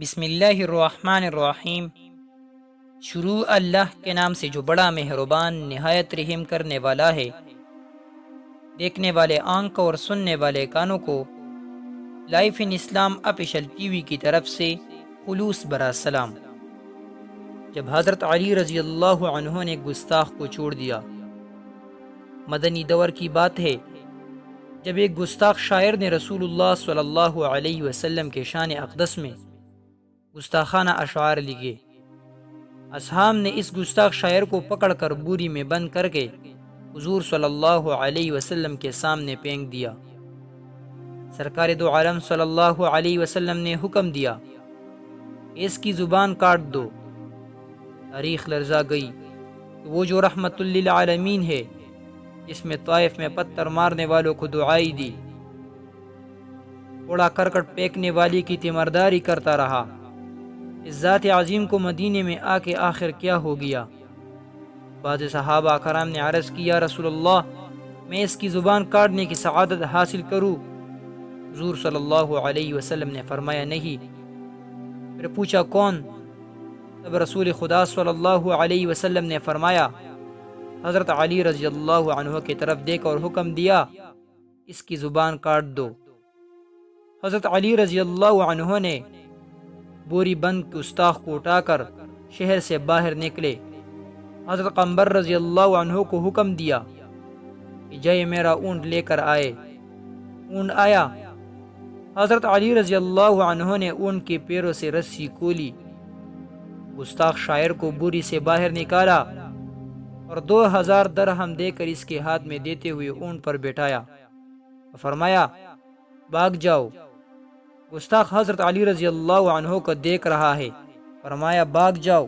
بسم اللہ الرحمن الرحیم۔ شروع اللہ کے نام سے جو بڑا مہربان نہایت رحم کرنے والا ہے۔ دیکھنے والے آنکھ اور سننے والے کانوں کو لائف ان اسلام آفیشل ٹی وی کی طرف سے خلوص برا سلام۔ جب حضرت علی رضی اللہ عنہ نے گستاخ کو چھوڑ دیا، مدنی دور کی بات ہے جب ایک گستاخ شاعر نے رسول اللہ صلی اللہ علیہ وسلم کے شان اقدس میں گستاخانہ اشعار لکھے۔ اصحاب نے اس گستاخ شاعر کو پکڑ کر بوری میں بند کر کے حضور صلی اللہ علیہ وسلم کے سامنے پھینک دیا۔ سرکار دو عالم صلی اللہ علیہ وسلم نے حکم دیا، اس کی زبان کاٹ دو۔ تاریخ لرزا گئی کہ وہ جو رحمت للعالمین ہے، جس میں طائف میں پتھر مارنے والوں کو دعائی دی، کوڑا کرکٹ پھینکنے والی کی تیمارداری کرتا رہا، اس ذات عظیم کو مدینے میں آ کے آخر کیا ہو گیا؟ بعض صحابہ کرام نے عرض کیا، رسول اللہ، میں اس کی زبان کاٹنے کی سعادت حاصل کروں؟ حضور صلی اللہ علیہ وسلم نے فرمایا نہیں۔ پھر پوچھا کون؟ تب رسول خدا صلی اللہ علیہ وسلم نے فرمایا، حضرت علی رضی اللہ عنہ کی طرف دیکھ اور حکم دیا، اس کی زبان کاٹ دو۔ حضرت علی رضی اللہ عنہ نے بوری بند گستاخ کو اٹھا کر شہر سے باہر نکلے۔ حضرت قمبر رضی اللہ عنہ کو حکم دیا کہ جائے میرا اونٹ لے کر آئے۔ اونٹ آیا۔ حضرت علی رضی اللہ عنہ نے اونٹ کے پیروں سے رسی کھولی، گستاخ شاعر کو بوری سے باہر نکالا اور 2000 درہم دے کر اس کے ہاتھ میں دیتے ہوئے اونٹ پر بٹھایا، فرمایا بھاگ جاؤ۔ گستاخ حضرت علی رضی اللہ عنہ کو دیکھ رہا ہے، فرمایا بھاگ جاؤ،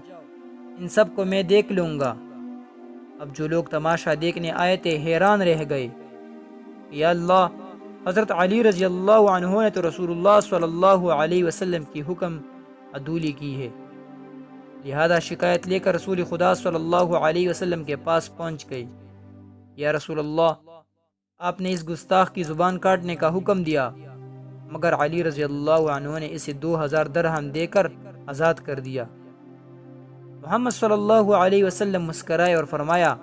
ان سب کو میں دیکھ لوں گا۔ اب جو لوگ تماشا دیکھنے آئے تھے حیران رہ گئے، یا اللہ، حضرت علی رضی اللہ عنہ نے تو رسول اللہ صلی اللہ علیہ وسلم کی حکم عدولی کی ہے۔ لہذا شکایت لے کر رسول خدا صلی اللہ علیہ وسلم کے پاس پہنچ گئی۔ یا رسول اللہ، آپ نے اس گستاخ کی زبان کاٹنے کا حکم دیا، مگر علی رضی اللہ عنہ نے اسے 2000 درہم دے کر آزاد کر دیا۔ محمد صلی اللہ علیہ وسلم مسکرائے اور فرمایا،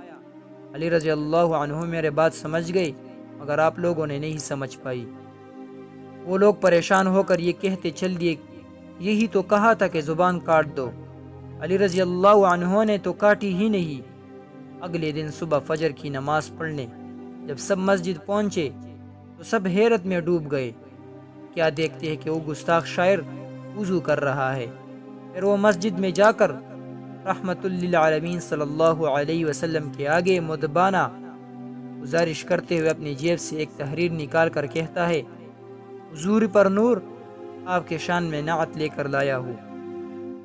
علی رضی اللہ عنہ میرے بات سمجھ گئی، مگر آپ لوگوں نے نہیں سمجھ پائی۔ وہ لوگ پریشان ہو کر یہ کہتے چل دیے، یہی تو کہا تھا کہ زبان کاٹ دو۔ علی رضی اللہ عنہ نے تو کاٹی ہی نہیں۔ اگلے دن صبح فجر کی نماز پڑھنے جب سب مسجد پہنچے تو سب حیرت میں ڈوب گئے۔ کیا دیکھتے ہیں کہ وہ گستاخ شاعر وضو کر رہا ہے۔ پھر وہ مسجد میں جا کر رحمت للعالمین صلی اللہ علیہ وسلم کے آگے مدبانہ گزارش کرتے ہوئے اپنی جیب سے ایک تحریر نکال کر کہتا ہے، حضور پر نور، آپ کے شان میں نعت لے کر لایا ہوں۔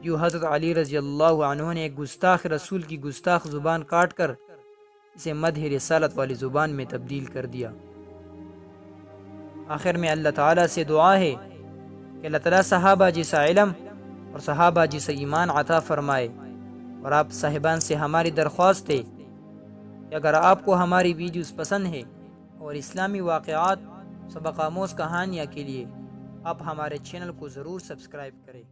یوں حضرت علی رضی اللہ عنہ نے ایک گستاخ رسول کی گستاخ زبان کاٹ کر اسے مدح رسالت والی زبان میں تبدیل کر دیا۔ آخر میں اللہ تعالیٰ سے دعا ہے کہ اللہ تعالیٰ صحابہ جیسا علم اور صحابہ جیسا ایمان عطا فرمائے، اور آپ صاحبان سے ہماری درخواست ہے کہ اگر آپ کو ہماری ویڈیوز پسند ہے اور اسلامی واقعات، سبق آموز کہانیاں کے لیے آپ ہمارے چینل کو ضرور سبسکرائب کریں۔